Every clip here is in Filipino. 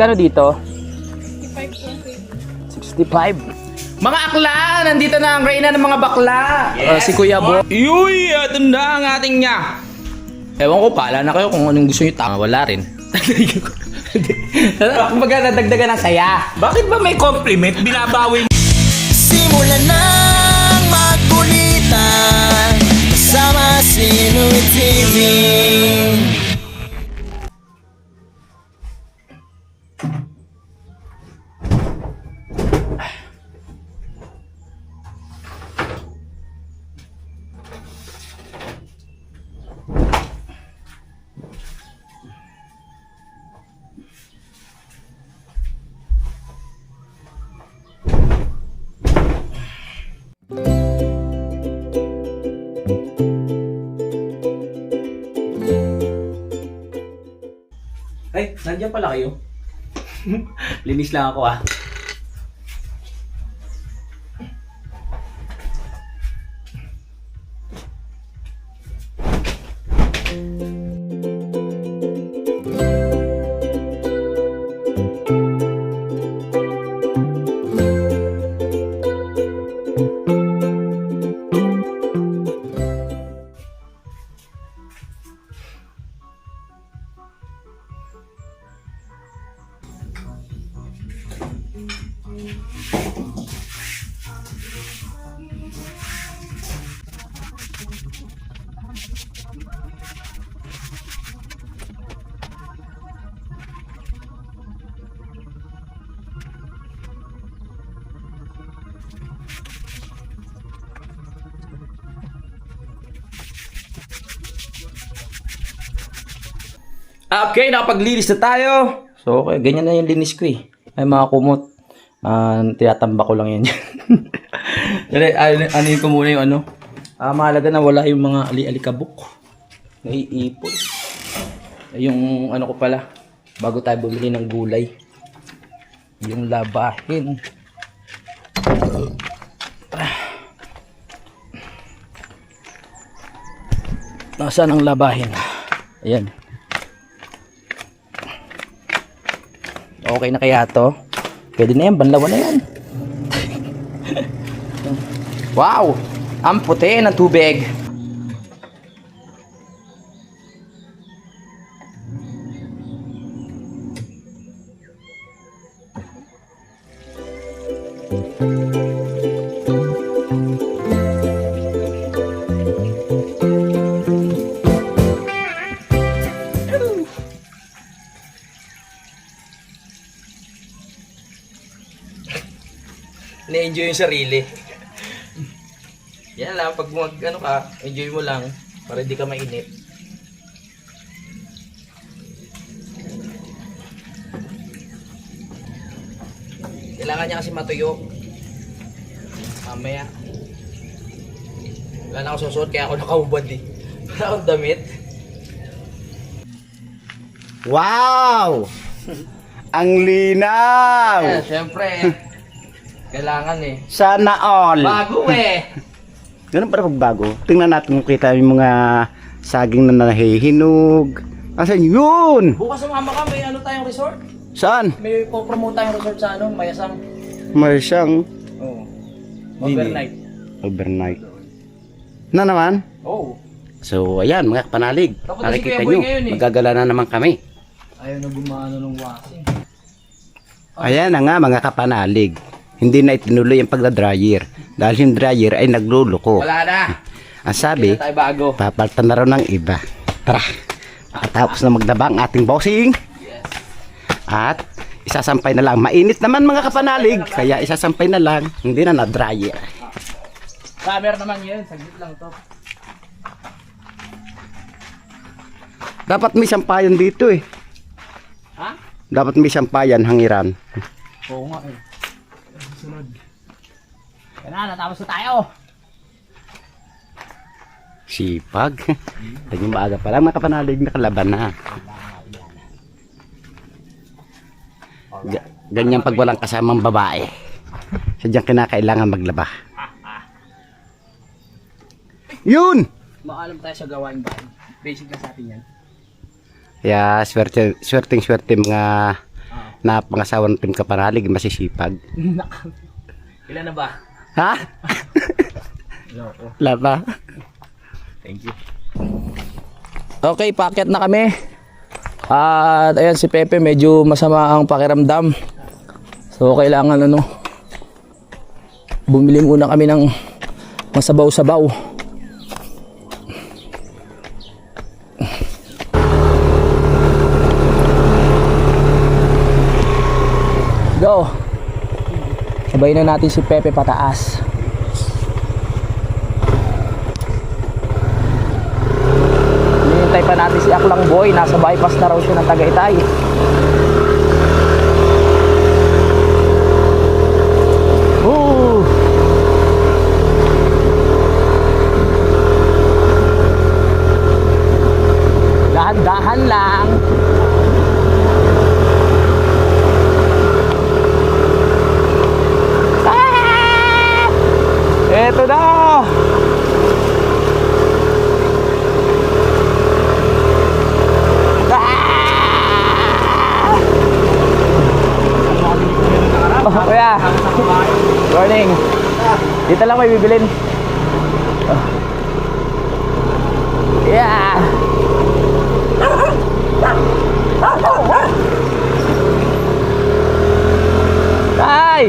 Magkano dito? 65. 65. Mga akla, nandito na ang reyna ng mga bakla. Si Kuya Bo. Yuy, ito na ang ating niya. Ewan ko, pala na kayo kung anong gusto nyo. Tama, wala rin. Kumbaga nadagdagan ng saya. Bakit ba may compliment? Binabawi mo. Simulan ng magkulitan kasama si Louie TV. Ay, nandiyan pala kayo. Linis lang ako ah. Okay, nakapaglinis na tayo. So, okay, ganyan na yung linis ko eh. Ay, mga kumot. Tinatamba ko lang yan. Ano ko muna yung ano. Mahalaga na wala yung mga ali-alikabok. Naiipon. Yung ano ko pala. Bago tayo bumili ng gulay. Yung labahin. Nasaan ang labahin? Ayan. Okay na kaya to? Pwede na yan, banlawan na yan. Wow! Ang puti ng tubig. Na-enjoy yung sarili. Yan lang, pag ano ka, enjoy mo lang para hindi ka mainip. Kailangan niya kasi matuyo. Mamaya. Wala na ako susuot kaya ako nakaubad eh. Wala akong damit. Wow! Ang linaw! Eh, syempre. Kailangan eh. Sana all! Bago eh. Ganun para pagbago. Tingnan natin kung kita yung mga saging na nahihinog. Asan yun? Bukas sumama ka, may ano tayong resort? Saan? May po-promote tayong resort sa ano, Mayasang. May siyang Oo. Overnight. overnight. Na naman? Oo. So, ayan mga kapanalig. Tapos Nakikita si Kuya Boy nyo, ngayon eh. magagala na naman kami. Ayaw na gumano ng washing. Ayan na nga mga kapanalig. Hindi na itinuloy ang pagdadryer. Dahil yung dryer ay nagluluko. Wala na. Ang sabi, Hindi na tayo bago. papalitan na raw ng iba. Tara. Tapos na magdaba ang ating bossing. Yes. At isasampay na lang. Mainit naman mga kapanalig. Kaya isasampay na lang. Hindi na na-dryer. Camera naman yun. Saglit lang to. Dapat may sampayan dito eh. Ha? Dapat may sampayan, hangiran. Oo nga eh. Sunod. Yan na, natapos na tayo. Sipag. Laging maaga pa lang mga kapanalig, nakalaban na. Ganyan pag walang kasamang babae. Sadyang kinakailangan maglaba. Yun! Maalam tayo sa gawain bahay. Basic lang sa atin yan. Kaya swerte mga na pangasawa ng kapanalig, masisipag. Ilan na ba? Ha? Wala pa. Thank you. Okay, packet na kami. At ayan si Pepe, medyo masama ang pakiramdam. So kailangan bumili muna kami ng masabaw-sabaw. Go. Sabay na natin si Pepe pataas. Hinihintay pa natin si Aklang Boy. Nasa bypass na raw siya ng Tagaytay. Dahan-dahan lang. Eto na! Oh, kuya. Morning. Dito lang may bibilin. Yeah. Ay!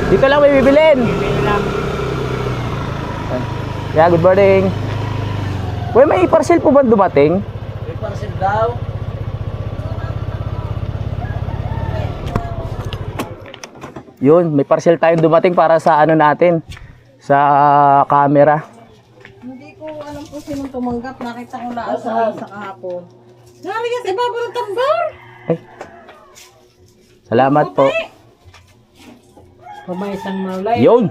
Dito lang may bibilin. Yeah, good morning. Uy, may parcel po ba dumating? May parcel daw. Yun, may parcel tayong dumating para sa ano natin. Sa camera. Hindi ko alam kung sinong tumanggap. Nakita ko lang sa kahapon. Nari kasi ibabaw ng tambar. Ay. Salamat po. Pamaisang maulay. Yun.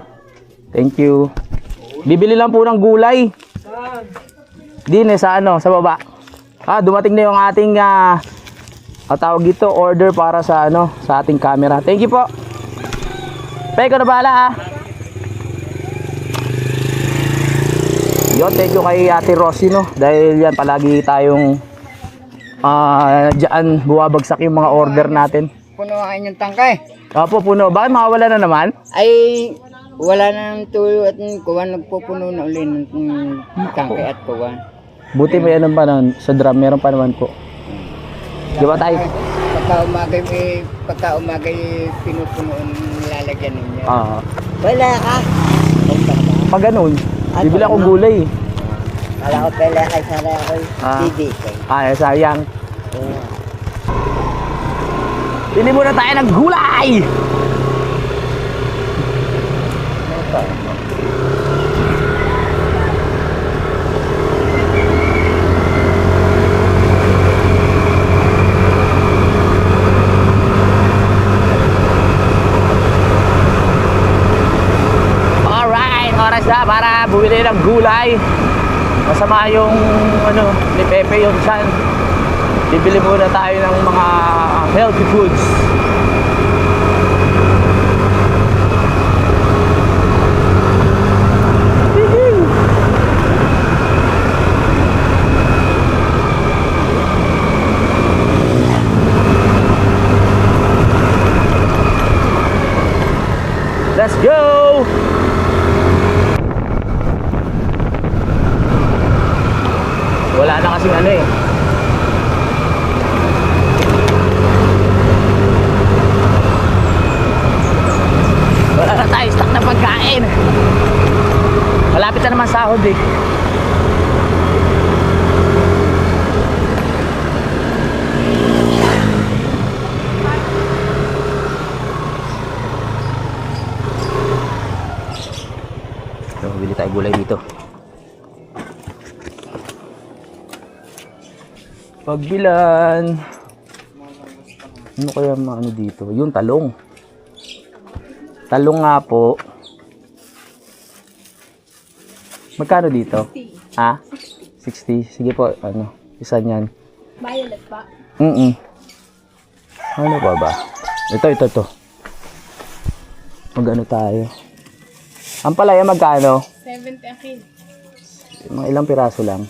Thank you. Bibili lang po ng gulay. Din sa sa baba. Dumating na yung ating tawag dito, order para sa sa ating camera. Thank you po. Peko na bahala Yun, thank you kay Ate Rosie dahil yan palagi tayong diyan buwabagsak yung mga order natin. Puno ang inyong tangkay. Opo, puno. Bakit mawawala na naman? Ay, wala na ng tuyo at kuwan. Nagpupuno na uli ng tangkay at kuwan. Buti may pa nun, sa drum, meron pa naman po. Di ba tayo? Pagka umagay pinupuno ang nilalagyan ninyo. Wala ka. Pag ganun, bibili ako gulay. Kala ko pala kay sana ako bibigay. Sayang. Pili muna tayo ng gulay! Alright, oras na para bumili ng gulay. Masama yung ni Pepe yung chan. Bibili muna tayo ng mga healthy foods. Let's go! Wala na kasing wala na tayo stock na pagkain. Malapit na naman sahod So, bili tayo gulay dito. Pagbilan. Ano kaya dito? Yung talong. Talong nga po. Magkano dito? 60. 60. Sige po, isa niyan. Violet pa. Ano pa ba? Ito. Magano tayo? Ang palaya magkano? 70 akin. Mga ilang piraso lang.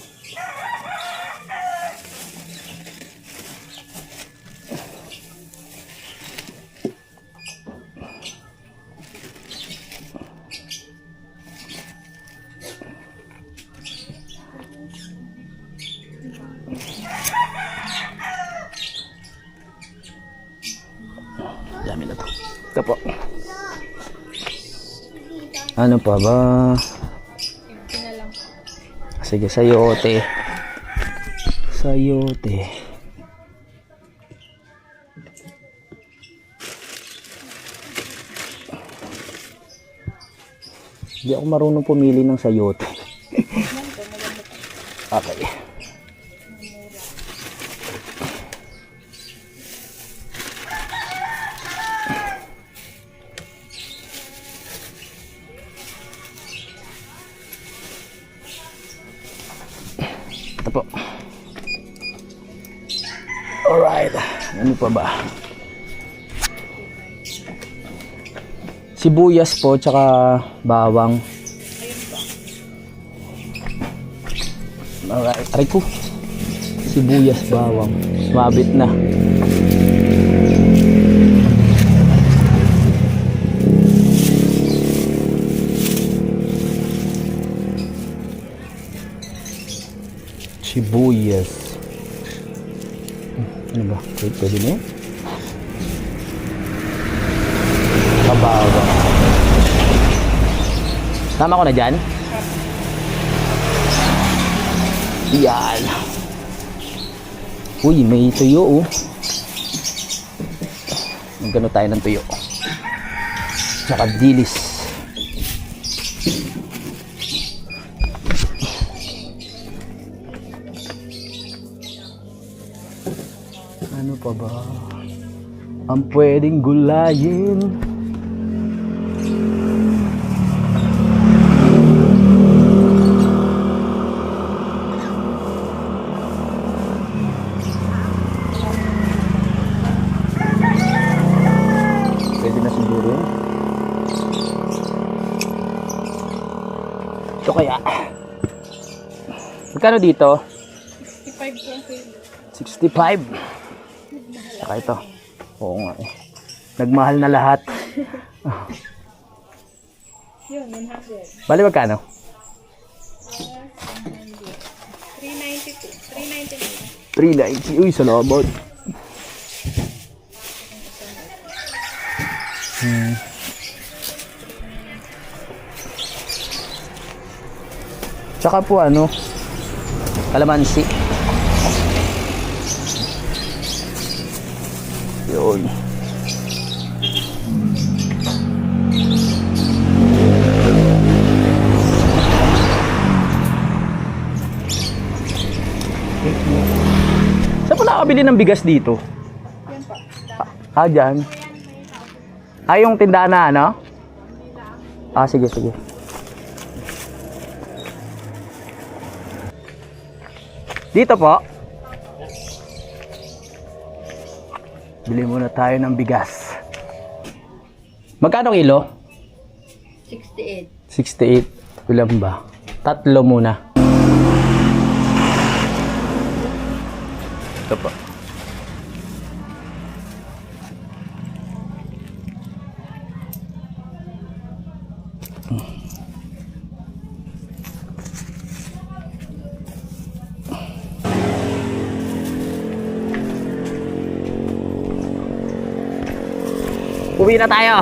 Ano pa ba? Empty na lang. Sige, sayote. Sayote. Hindi ako marunong pumili ng sayote. Okay. Ito po. Alright. Ano pa ba? Sibuyas po, tsaka bawang. Alright. Aray ko. Sibuyas, bawang. Mabit na. Sibuyas. Ano ba? Wait, pwede na yun? Kabawang. Tama ko na dyan? Yan. Uy, may tuyo oh. Magkano tayo ng tuyo. Tsaka dilis. Ano pa ba? Ang pwedeng gulayin. Pwede na siguro yun. Ito kaya. Magkano dito? 65 po ang kilo. 65. Saka ito. Oo nga eh. Nagmahal na lahat. Yun, 100. Bali magkano? 390 po. 399. 390. Uy, salamat. Tsaka po ano, kalamansi. Yun. Saan po nakakabili ng bigas dito? Yan po. Dyan. Yung tindahan na ano? Sige, sige. Dito po. Bili muna tayo ng bigas. Magkano kilo? 68. 68. Ilan ba? 3 muna. Ito po. Uwi na tayo.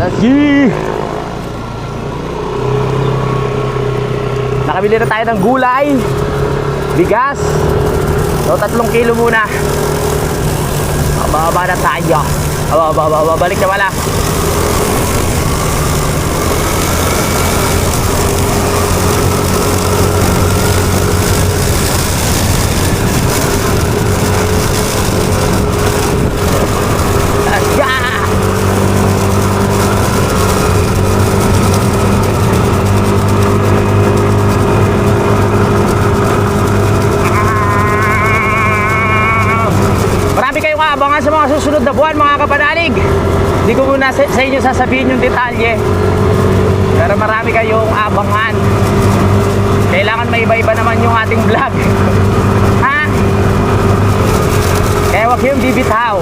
Let's go. Nakabili na tayo ng gulay, bigas. So 3 kilo muna. Bababa na tayo. Balik na wala. Marami kayong aabangan sa mga susunod na buwan, mga kapanalig. Hindi ko muna sa inyo sasabihin yung detalye, pero marami kayong aabangan. Kailangan may iba-iba naman yung ating vlog. Ha? Kaya huwag kayong bibitaw.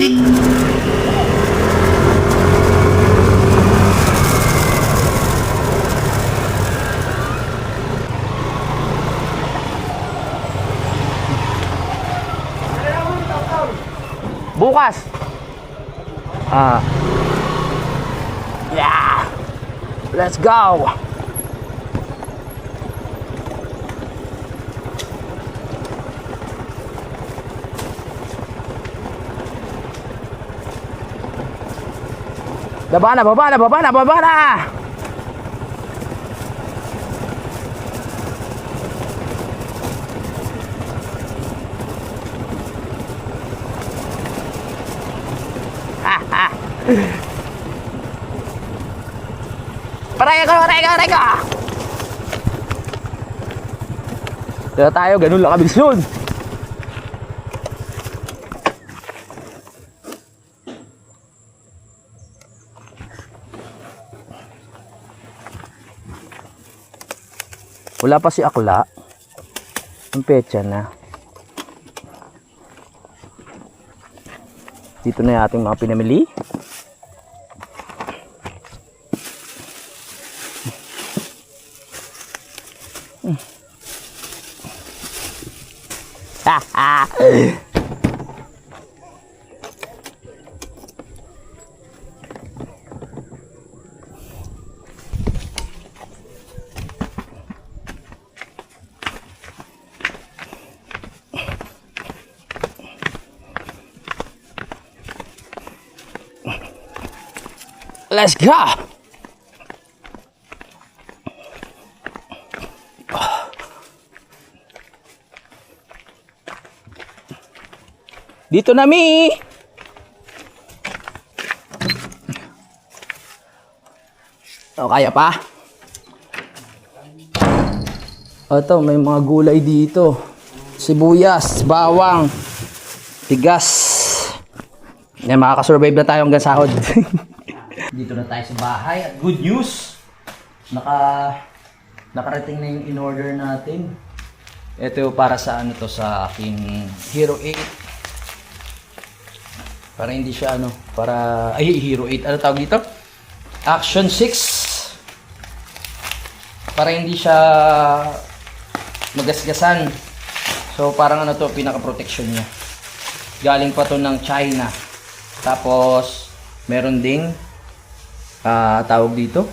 Bukas. Yeah. Let's go. Baba na, baba na, baba na, baba na. Paray ko. Kaya tayo, ganun lang kabilis yun. Wala pa si Akla. Ang petsa na. Dito na yung ating mga pinamili. Let's go. Dito na mi. O, kaya pa? Ito, may mga gulay dito. Sibuyas, bawang, tigas. Yan, makakasurvive na tayo hanggang sahod. Dito na tayo sa bahay at good news. Nakarating na yung in-order natin. Ito para sa ano to, sa aking Hero 8. Para hindi siya ano, Hero 8. Ano tawag dito? Action 6. Para hindi siya magasgasan. So parang ano to, pinaka-protection niya. Galing pa to ng China. Tapos meron ding tawag dito,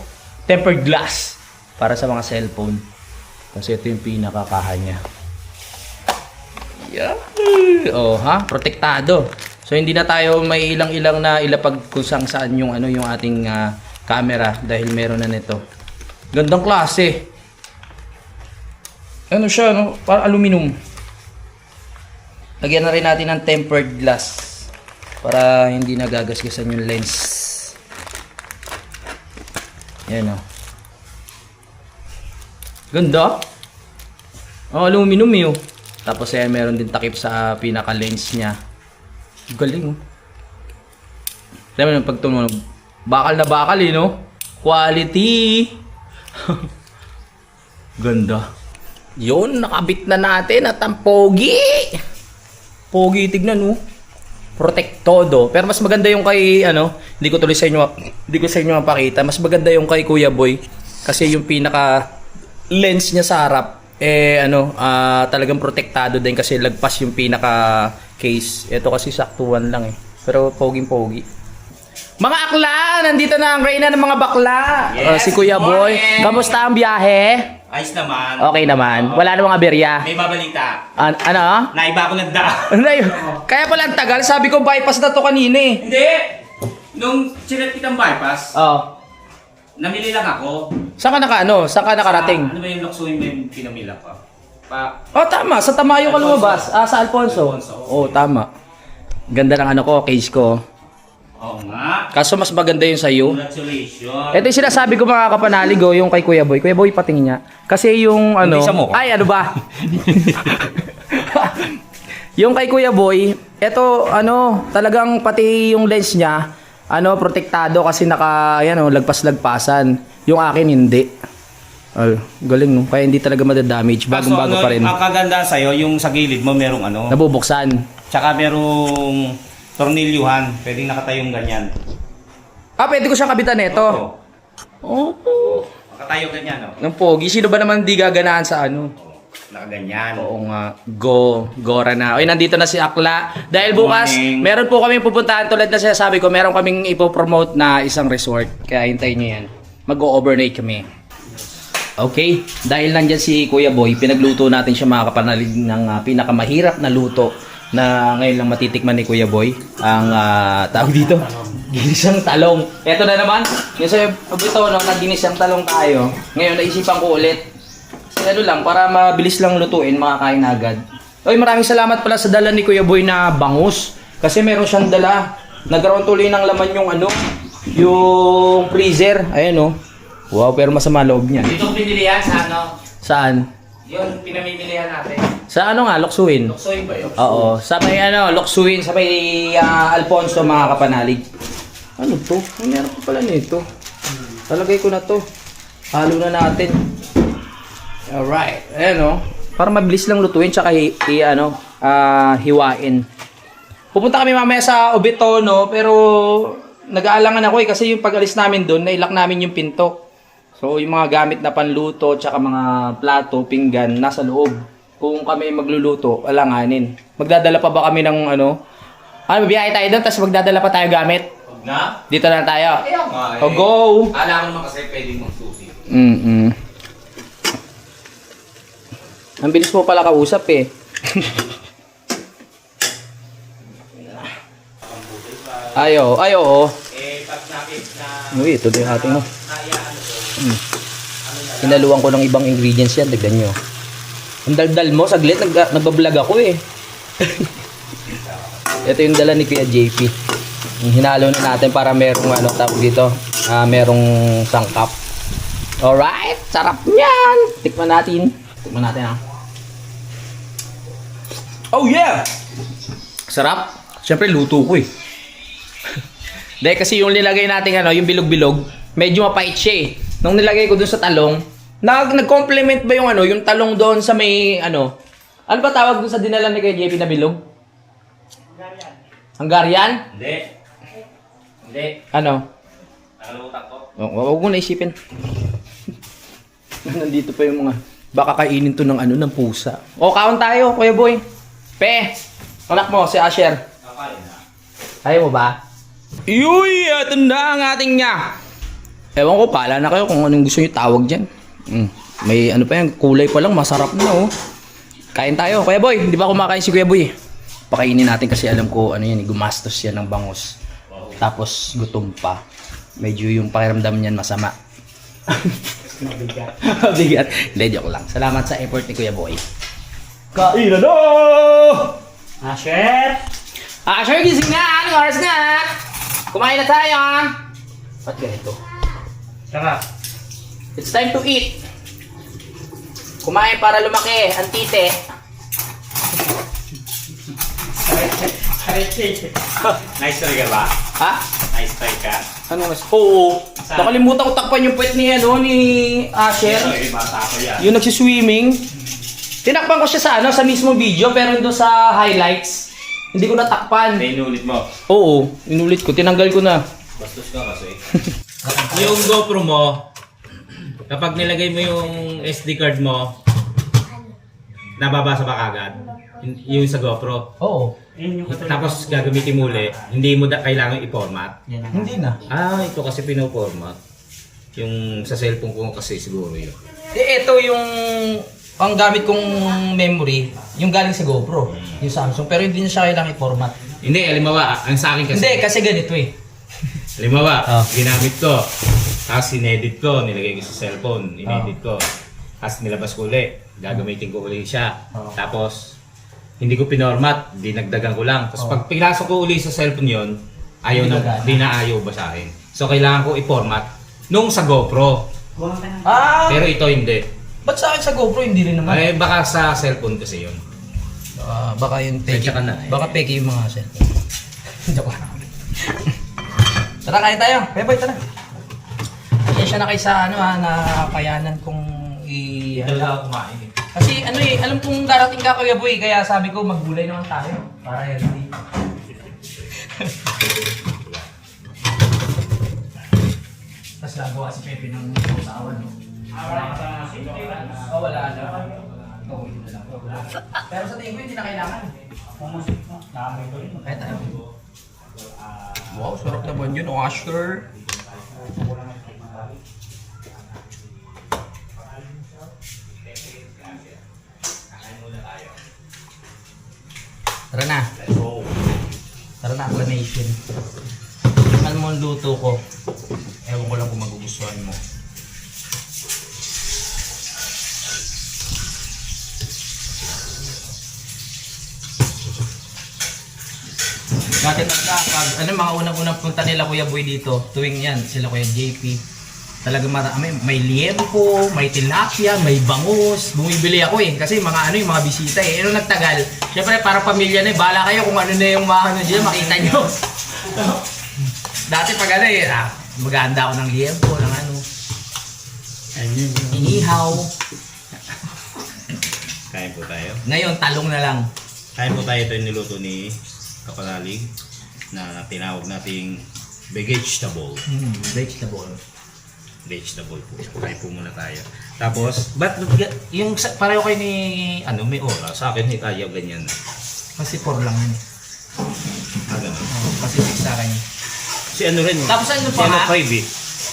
tempered glass para sa mga cellphone. Kasi ito yung pinakakaha niya. Yeah. Oh, protektado. So hindi na tayo may ilang-ilang na ilapag kung saan yung ano yung ating camera dahil meron na nito. Gandang klase. Ano siya, no? Parang aluminum. Lagyan na rin natin ng tempered glass para hindi nagagasgasan yung lens. Yan o. Ganda. Oh, aluminum yun. Tapos meron din takip sa pinaka-lens niya. Galing oh. Alam mo pag tumunog, bakal na bakal no? Quality. Ganda. Yun, nakabit na natin at ang pogi. Pogi, tignan oh. Protektodo. Pero mas maganda yung kay hindi ko sa inyo mapakita. Mas maganda yung kay Kuya Boy kasi yung pinaka lens niya sa harap talagang protektado din kasi lagpas yung pinaka case. Ito kasi saktuan lang eh. Pero poging-pogi. Mga akla, nandito na ang reyna ng mga bakla. Yes, Si Kuya Boy. morning. Kamusta ang biyahe? Ayos naman. Okay naman. Wala namang aberya. May babalita. Ano? Naiba ako ng daan. Kaya pala ang tagal. Sabi ko bypass na to kanina eh. Hindi! Nung chinet kitang bypass, Oh. namili lang ako. Saan ka nakarating? Ano ba yung luksuin mo yung pinamila ko? Oh, tama. Sa Tamayo ka lumabas. Sa Alfonso. Oh, tama. Ganda ng case ko. Oo nga. Kaso mas maganda yung sa'yo. Congratulations. Ito yung sinasabi ko mga kapanalig, yung kay Kuya Boy. Kuya Boy, patingin niya. Kasi yung Hindi sa mukha. Ay, ano ba? Yung kay Kuya Boy, ito, talagang pati yung lens niya, protektado kasi lagpas-lagpasan. Yung akin, hindi. Ay, galing no. Kaya hindi talaga madadamage. Bagong-bago pa rin. Ang kaganda sa'yo, yung sa gilid mo merong Nabubuksan. Tsaka merong tornilyuhan. Pwedeng nakatayong ganyan. Ah, pwede ko siyang kabitan nito. Oo. Oh. Nakatayo ganyan, no? Ng pogi. Sino ba naman di gaganaan sa ano? Nakaganyan. Oo nga. Gora na. Oy, nandito na si Akla. Dahil bukas, Morning. meron po kaming pupuntahan tulad na sinasabi ko, meron kaming ipopromote na isang resort. Kaya hintayin nyo yan. Mag-overnight kami. Okay? Dahil nandyan si Kuya Boy, pinagluto natin siya mga kapanalig ng pinakamahirap na luto na ngayon lang matitikman ni Kuya Boy. Ang tawag dito, ginisang talong. Eto na naman, yung sa ito, no, nag-ginisang talong tayo. Ngayon, naisipan ko ulit. Kasi ano lang, para mabilis lang lutuin, makakain agad. Oy, maraming salamat pala sa dala ni Kuya Boy na bangus. Kasi meron siyang dala. Nagkaroon tuloy ng laman yung ano, yung freezer. Ayan oh. Wow, pero masama loob niya. Dito ko pinili yan sa ano? Saan? Yun, pinamimilihan natin. Sa ano nga, Loksuin? Soy ba yun? Oo, sa may ano, Loksuin, sa may Alfonso, mga kapanalig. Ano to? Ano meron pa pala nito? Talagay ko na to. Halo na natin. Alright, ayan o. Para mabilis lang lutuin, tsaka hiwain. Pupunta kami mamaya sa Obitono, pero nag-aalangan ako kasi yung pag-alis namin doon, nailak namin yung pinto. So, yung mga gamit na panluto, tsaka mga plato, pinggan, nasa loob. Kung kami magluluto, alanganin. Magdadala pa ba kami ng ano? Mabiyahe tayo doon, tapos magdadala pa tayo gamit. Huwag na? Dito na tayo. Kaya nga eh. O, go! Alam ko naman kasi pwedeng magsusi. Ang bilis mo pala kausap eh. Ayo, oo. Eh, pag nakit na Uy, ito yung ating mo. Hinaluan ko ng ibang ingredients yan, tignan nyo. Ang daldal mo, saglit, nagbablog ako eh. Ito yung dala ni Kuya JP. Hinalo na natin para merong ano tawag dito, merong sangkap. Alright, sarap niyan. Tikman natin ha. Oh yeah! Sarap. Siyempre luto ko eh. Dahil kasi yung nilagay natin ano, yung bilog-bilog, medyo mapait siya eh. Nung nilagay ko dun sa talong, nag-complement ba yung ano, yung talong doon sa may ano? Ano ba tawag dun sa dinala ni kay JP na bilog? Hungarian? Hindi. Ano? Nakalimutan ko. Huwag mo na isipin. Nandito pa yung mga baka kainin to ng ano ng pusa. O, kaon tayo, Kuya Boy. Pe, anak mo, si Asher. Kakain na. Ayaw mo ba? Yuy! Ito na ang ating niya. Ewan ko, pala na kayo kung anong gusto nyo tawag dyan. May ano pa yan, kulay pa lang, masarap na oh. Kain tayo, Kuya Boy. Hindi ba kumakain si Kuya Boy? Pakainin natin kasi alam ko ano yan, gumastos yan ng bangus. Tapos gutom pa. Medyo yung pakiramdam niyan masama. Mabigat. Hindi, joke lang. Salamat sa effort ni Kuya Boy. Kain na no! Asher! Asher, gising na! Anong oras na? Kumain na tayo! Ba't ganito? Tara. It's time to eat! Kumain para lumaki ang tite. Nice try ka ba? Ha? Nice try ka? Ano mas? Oo. Nakalimutan ko takpan yung puwet ni ano ni Asher. Ay, bata ko yan. Yung nagsiswimming. Tinakpan ko siya sa ano, sa mismo video, pero doon sa highlights, hindi ko natakpan. Inulit mo. Oo, inulit ko, tinanggal ko na. Bastos ka kasi. Yung GoPro mo, kapag nilagay mo yung SD card mo, nababasa ba kagad? Yung sa GoPro. Oo. Tapos gagamitin mo ulit, hindi mo kailangan i-format. Hindi na. Ito kasi pino-format. Yung sa cellphone ko kasi siguro yun. Ito yung ang gamit kong memory, yung galing sa GoPro, yung Samsung, pero hindi na siya kailangan i-format. Hindi, halimbawa, ang sa akin kasi... Hindi, kasi ganito eh. Halimbawa, Oh. ginamit ko, tapos sinedit ko, nilagay ko sa cellphone, inedit ko. Tapos nilabas ko ulit, gagamitin ko ulit siya. Tapos, hindi ko pinormat, dinagdagan ko lang. Tapos pag pinasok ko ulit sa cellphone yon, di na ayaw basahin. So, kailangan ko i-format nung sa GoPro. Ah! Pero ito hindi. Ba't sa akin sa GoPro hindi rin naman? Ay, baka sa cellphone kasi yun. Baka yung peki. Teka na eh. Baka peki yung mga cellphone. Joke lang. Tara, kain tayo. Beboy, tara. Kaya siya na kayo sa ano na kayanan kong Dala kumain eh. Kasi ano eh, alam kong darating ka Kuya Boy, kaya sabi ko maggulay naman tayo. Para healthy. Tapos gagawa si Pepe ng sausawan, no? Wala ka sa wala na. Gawin na lang. Pero sa tingin ko hindi na kailangan. Kaya tayo. Wow, sarap naman yun, Oscar. Tara na. Tara na, acclamation. Tingnan mo ang luto ko. Ewan ko lang kung magugustuhan mo. Dati pag mga unang-unang punta nila Kuya Boy dito, tuwing yan, sila Kuya JP. Talagang marami, may liempo, may tilapia, may bangus. Bumibili ako kasi mga yung mga bisita Nung nagtagal, syempre para pamilya na bahala kayo kung ano na yung mga dyan, makita nyo. Dati pag maghahanda ako ng liempo, ng inihaw. Kain po tayo. Ngayon, talong na lang. Kain po tayo, ito yung niluto ni Kapanalig na tinawag nating vegetable. Vegetable. Vegetable po. Kain po muna tayo. Tapos, yung pareho kayo ni, may oras, sa akin ni kaya ganyan. Kasi 4 lang yun. Ganun. Kasi 6 sa akin. Si rin. Tapos ano pa Si ha? 5 eh.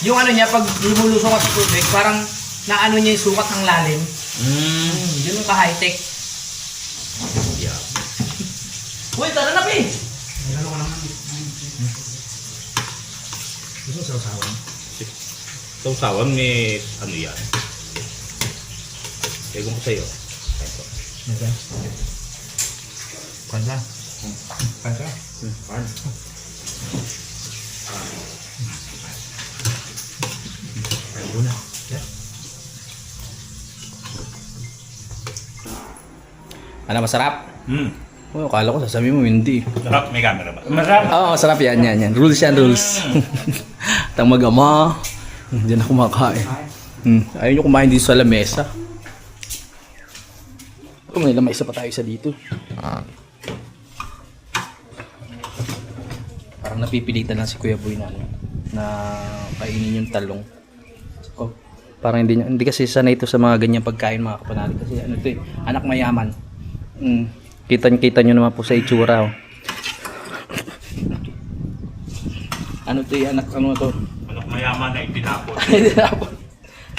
Yung niya, pag lumulusok ka sa tubig, parang naano niya yung sukat ng lalim. Yun yung ka-high-tech. Yeah. Uy, tara na, Pi! Gusto mo sausawan? Sausawan may yan. Ewan ko sa'yo. Kain po. Okay. Kanda. Kanda. Kain muna. Ano, masarap? Oh, akala ko sasabihin mo hindi. Sarap, may camera ba? Masarap. Oo, masarap yan. Rules yan, rules. Tang mag-ama. Diyan ako kumakain. Ayaw nyo kumain dito sa lamesa. May isa pa tayo dito. Parang napipilitan lang si Kuya Boy na kainin yung talong. Oh, parang hindi kasi sanay ito sa mga ganyang pagkain mga kapanalig. Kasi anak mayaman. Kita nyo naman po sa itsura. Oh. Ano to? Anak mayaman na itinapon.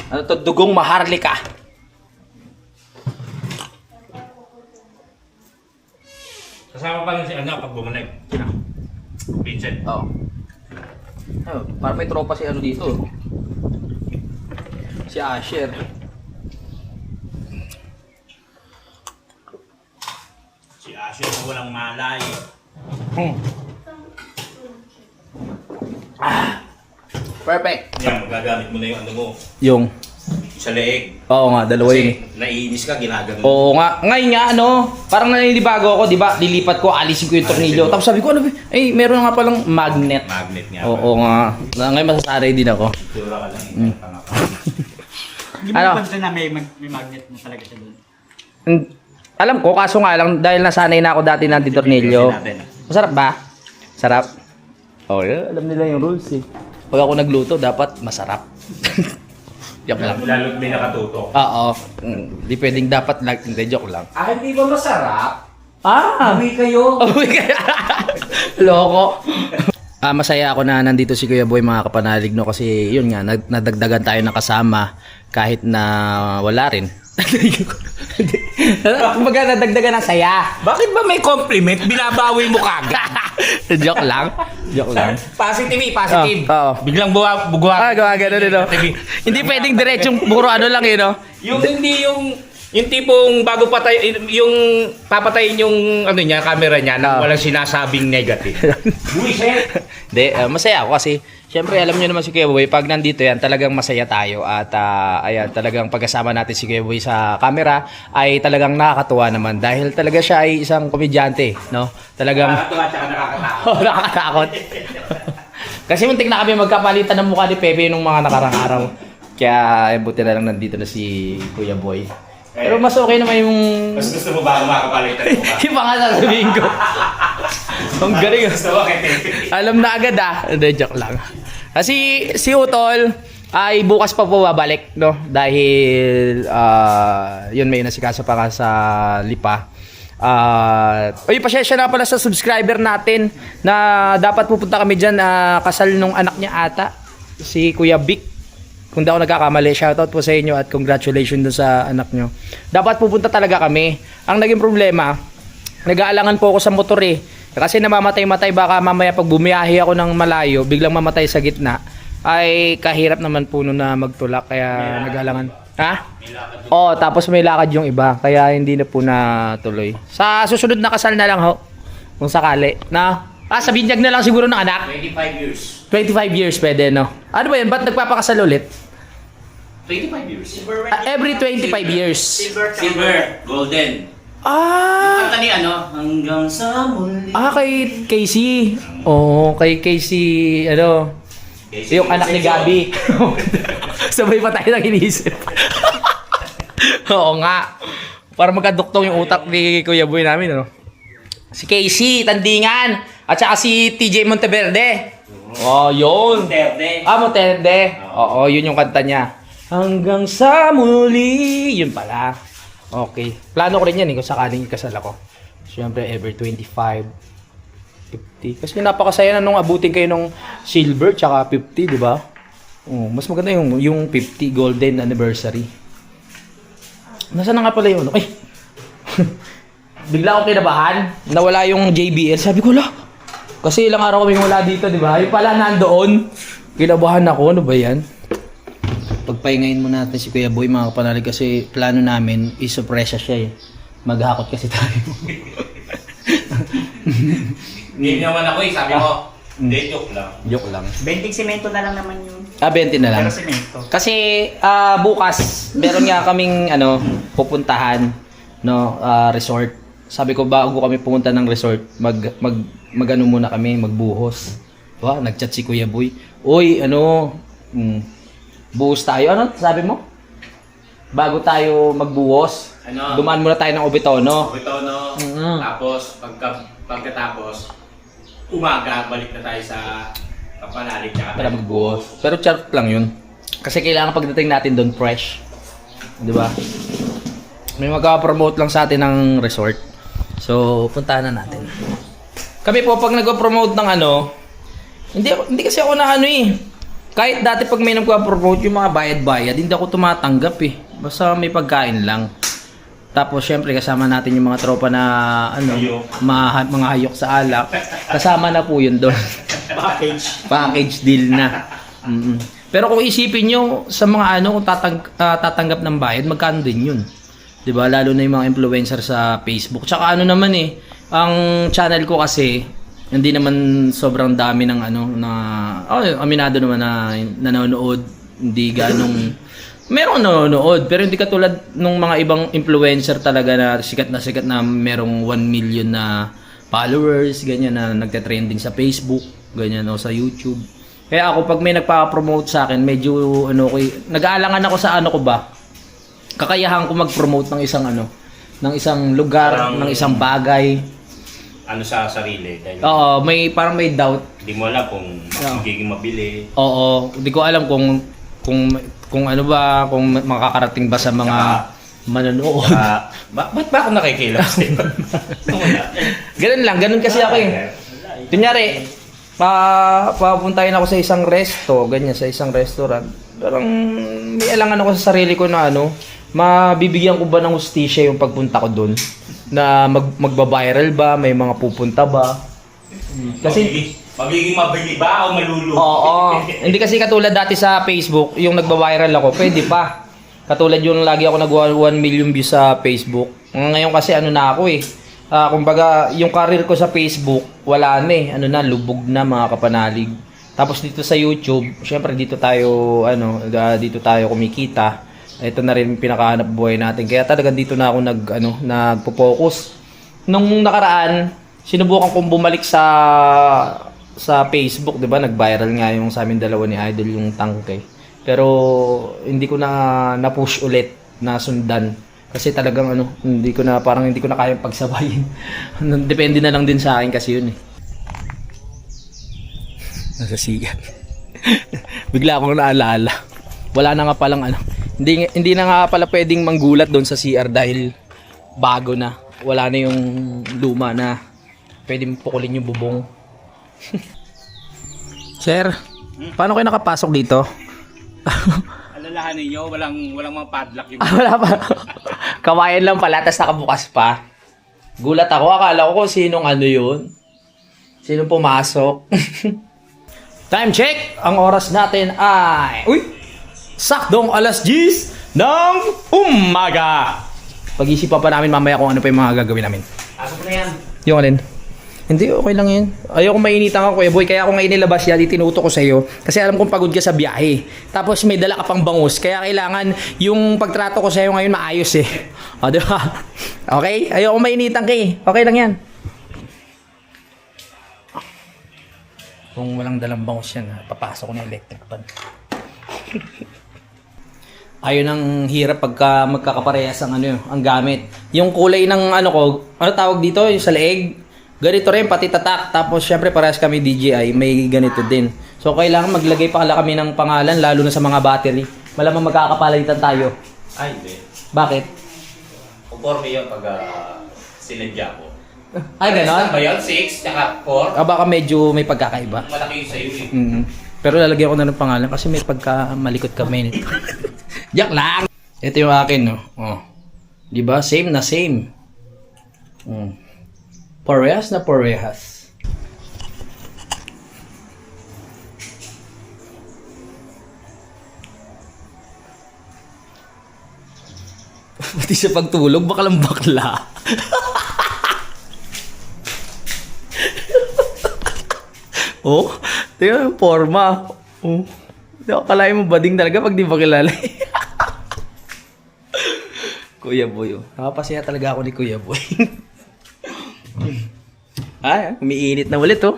Ano to? Dugong maharlika. Kasama pa rin si pag bumalik. Vincent. Oo. Parang may tropa si dito. Si Asher. Si Asher na walang malay. Perfect. Yan, magagamit mo na yung mo. Yung. Sa leeg. Oo nga, dalawa yun. Kasi naiinis ka, ginagano. Oo nga. Ngayon nga, parang naninibago ako, di ba? Lilipat ko, alisin ko yung tornilyo. Tapos sabi ko, meron nga palang magnet. Magnet nga. Oo nga. Ngayon masasanay din ako. Tura ka lang. Hindi mo napansin na may magnet na talaga siya doon. Alam ko, kaso nga lang, dahil nasanay na ako dati ng tornilyo. Masarap ba? Sarap? Oo, alam nila yung rules eh. Pag ako nagluto, dapat masarap. Joke lang. Lalo't may nakatutok. Oo. Hindi pwedeng dapat lang. Hindi, joke lang. Hindi ba masarap? Uwi kayo. Uwi kayo. Loko. Masaya ako na nandito si Kuya Boy mga kapanalig no kasi yun nga nadagdagan tayo ng kasama kahit na wala rin. Kumbaga nadagdagan ng saya. Bakit ba may compliment? Binabawi mo kagad. Joke lang. Positive. Oo. Biglang bugawa. Gawa ganun no. Hindi pwedeng diretsong puro lang no. Yung hindi yung tipong bago patay yung papatayin yung camera niya nang walang sinasabing negative. Buisit. Hindi, masaya ako kasi syempre alam niyo naman si Kuya Boy pag nandito yan talagang masaya tayo at ayan talagang pagkasama natin si Kuya Boy sa camera ay talagang nakakatuwa naman dahil talaga siya ay isang komedyante, no? Talagang Nakakatuwa tsaka nakakatakot. nakakatakot. Kasi muntik na kami magkapalitan ng mukha ni Pepe nung mga nakarang araw. Kaya buti na lang nandito na si Kuya Boy. Pero mas okay naman yung... Mas gusto mo ba ako makapalitan mo ba? Yung mga sasabihin ko. Ang galing. Gusto ko kay Pepe. Alam na agad Hindi, joke lang. Kasi si Utol ay bukas pa po babalik, no? Dahil yun, may nasikaso pa ka sa Lipa. Oy, pasensya na pala sa subscriber natin na dapat pupunta kami dyan, kasal nung anak niya ata, si Kuya Vic. Kung di ako nagkakamali, shoutout po sa inyo at congratulations dun sa anak nyo. Dapat pupunta talaga kami. Ang naging problema, nag-aalangan po ako sa motor eh. Kasi namamatay-matay, baka mamaya pag bumiyahe ako ng malayo, biglang mamatay sa gitna, ay kahirap naman po nun na magtulak. Kaya nag-aalangan. Ha? Oo, tapos may lakad yung iba. Kaya hindi na po natuloy. Sa susunod na kasal na lang ho. Kung sakali. Sa binyag na lang siguro ng anak. 25 years. 25 years pwede, no? Ano ba yan? Ba't nagpapakasal ulit? 25 years. Every 25 years. Silver, golden. Kanta ni hanggang sa muli. Kay Casey. Kay Casey, yung anak ni Gabi. Sabay pa tayo nang iniisip. Oo nga. Para magkaduktong yung utak ni Kuya Boy namin, Si Casey, Tandingan. At saka si TJ Monteverde. Yun. Monteverde. Oo, yun yung kanta niya. Hanggang sa muli. Yun pala. Okay. Plano ko rin yan kung sakaling ikasal ako. Siyempre, ever 25, 50. Kasi napakasaya na nung abutin kayo nung silver tsaka 50, di ba? Mas maganda yung 50 golden anniversary. Nasaan na nga pala yung Ay! Bigla akong kinabahan. Nawala yung JBL. Sabi ko, kasi ilang araw kami wala dito, di ba? Yung pala nandoon. Kinabahan ako. Ano ba yan? Pagpahingayin mo natin si Kuya Boy, mga kapanalig, kasi plano namin, isurpresa siya eh. Maghakot kasi tayo. Hindi naman ako sabi mo. Hindi, joke lang. Joke lang. 20 semento na lang naman yun. 20 na lang. Pero semento. Kasi bukas, meron nga kaming pupuntahan, resort. Sabi ko, bago kami pumunta ng resort, mag-ano muna kami, magbuhos. Nag-chat si Kuya Boy. Uy, buhos tayo. Ano sabi mo? Bago tayo magbuhos, dumaan muna tayo ng Obitono. Tapos, pagkatapos, umaga, balik na tayo sa Kapanalig. Para magbuhos. Pero charot lang yun. Kasi kailangan pagdating natin doon fresh. Di ba? May magka-promote lang sa atin ng resort. So, puntahan na natin. Kami po, pag nag-promote ng hindi kasi ako na kahit dati pag may nagpa-promote yung mga bayad-bayad, hindi ako tumatanggap eh. Basta may pagkain lang. Tapos syempre kasama natin yung mga tropa na mga hayok sa alak. Kasama na po yun doon. Package deal na. Pero kung isipin nyo sa mga kung tatanggap ng bayad, magkano din yun? 'Di ba? Lalo na yung mga influencer sa Facebook. Tsaka naman ang channel ko kasi hindi naman sobrang dami ng aminado naman na nanonood, hindi ganong meron nanonood, pero hindi katulad nung mga ibang influencer talaga na sikat na merong 1 million na followers, ganyan na nagte-trending sa Facebook, ganyan o sa YouTube. Kaya ako pag may nagpa-promote sa akin, medyo nag-aalangan ako sa kakayahan ko mag-promote ng isang lugar, ng isang bagay. Sa sarili. Oo, parang may doubt. Hindi mo alam kung magiging mabili. Oo, hindi ko alam kung kung makakarating ba sa mga manonood. Ba't ba ako nakikilos? Ganun kasi ako eh. Kunyari, papuntahin ako sa isang sa isang restaurant. Parang may alangan ako sa sarili ko na mabibigyan ko ba ng hustisya yung pagpunta ko doon? Na magba-viral ba? May mga pupunta ba? Kasi magiging mabili ba o malulugi? Oo. Hindi kasi katulad dati sa Facebook, yung nagba-viral ako, pwede pa. Katulad yung lagi ako nag-1 million views sa Facebook. Ngayon kasi na ako eh. Kumbaga, yung career ko sa Facebook, wala na lubog na mga kapanalig. Tapos dito sa YouTube, syempre dito tayo kumikita. Ito na rin pinakahanap buhay natin. Kaya talagang dito na ako nagpo-focus. Nung nakaraan, sinubukan kong bumalik sa Facebook, 'di ba? Nag-viral nga yung sa amin dalawa ni Idol yung tangke. Pero hindi ko na-push ulit na sundan kasi talagang hindi ko na kayang pagsabayin. Depende na lang din sa akin kasi yun eh. Nasa CR. Bigla akong naalala. Wala na nga palang ano. Hindi na nga pala pwedeng manggulat doon sa CR dahil bago na. Wala na yung luma na pwedeng pukulin yung bubong. Sir, paano kayo nakapasok dito? Alalahanin niyo, walang mga padlock yung Wala pa. Kawayan lang pala, tas nakabukas pa. Gulat ako, akala ko kung sinong ano yun. Sinong pumasok. Time check! Ang oras natin ay... Uy! Sakdong alas 10 ng umaga! Pag-isipan pa namin mamaya kung ano pa yung mga gagawin namin. Pasok na yan. Yung alin? Hindi, okay lang yun. Ayoko mainitan ka, Kuya Boy. Kaya ako ngayon nilabas yan, itinuto ko sa'yo. Kasi alam kong pagod ka sa biyahe. Tapos may dala ka pang bangus. Kaya kailangan yung pagtrato ko sa'yo ngayon maayos eh. O, di ba? Okay? Ayoko mainitan ka eh. Okay lang yan. Kung walang dalang bangus yan, papasok ko na electric pan. Ayun ang hirap pagka magkakaparehas ang ano, ang gamit. Yung kulay ng ano ko, ano tawag dito, yung sa leeg, ganito rin pati tatak. Tapos syempre parehas kami DJI, may ganito din. So kailangan maglagay pa kami ng pangalan lalo na sa mga battery. Malamang magkakapalitan tayo. Ay, hindi. Bakit? Conforme yun pag sinadya ko. Ay ganon? Ba yun? 6, tsaka 4? Baka medyo may pagkakaiba. Malaki yung sa'yo eh. Pero lalagyan ko na ng pangalan kasi may pagka malikot kami nito. Yak lang. Ito yung akin, no. Oh. 'Di ba? Same na same. Parehas na parehas. Pati sa pagtulog, baka lang bakla. Oh, tingnan yung forma. Oh. Hindi ako kalahin mo bading talaga pag di ba kilala. Kuya Boy. Oh. Nakapasaya talaga ako ni Kuya Boy. Ay, umiinit na ulit oh.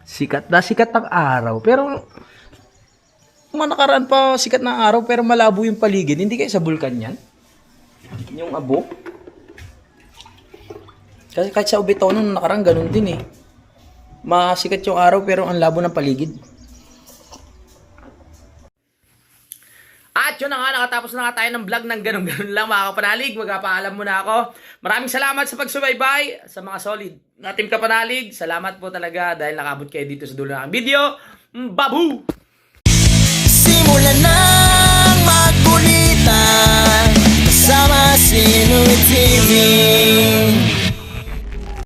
Sikat ang araw. Pero, nakaraan pa sikat na araw pero malabo yung paligid. Hindi kayo sa bulkan yan? Yung abo. Kasi kahit sa Ubitono nung nakaraan ganun din eh. Masikat yung araw pero ang labo ng paligid. At yun na nga, nakatapos na nga tayo ng vlog ng ganun-ganun lang mga kapanalig. Magpapaalam muna ako. Maraming salamat sa pagsubaybay sa mga solid na team kapanalig. Salamat po talaga dahil nakabot kayo dito sa dulo ng video. Babu! Simulan ng magkulitan kasama si Louie TV.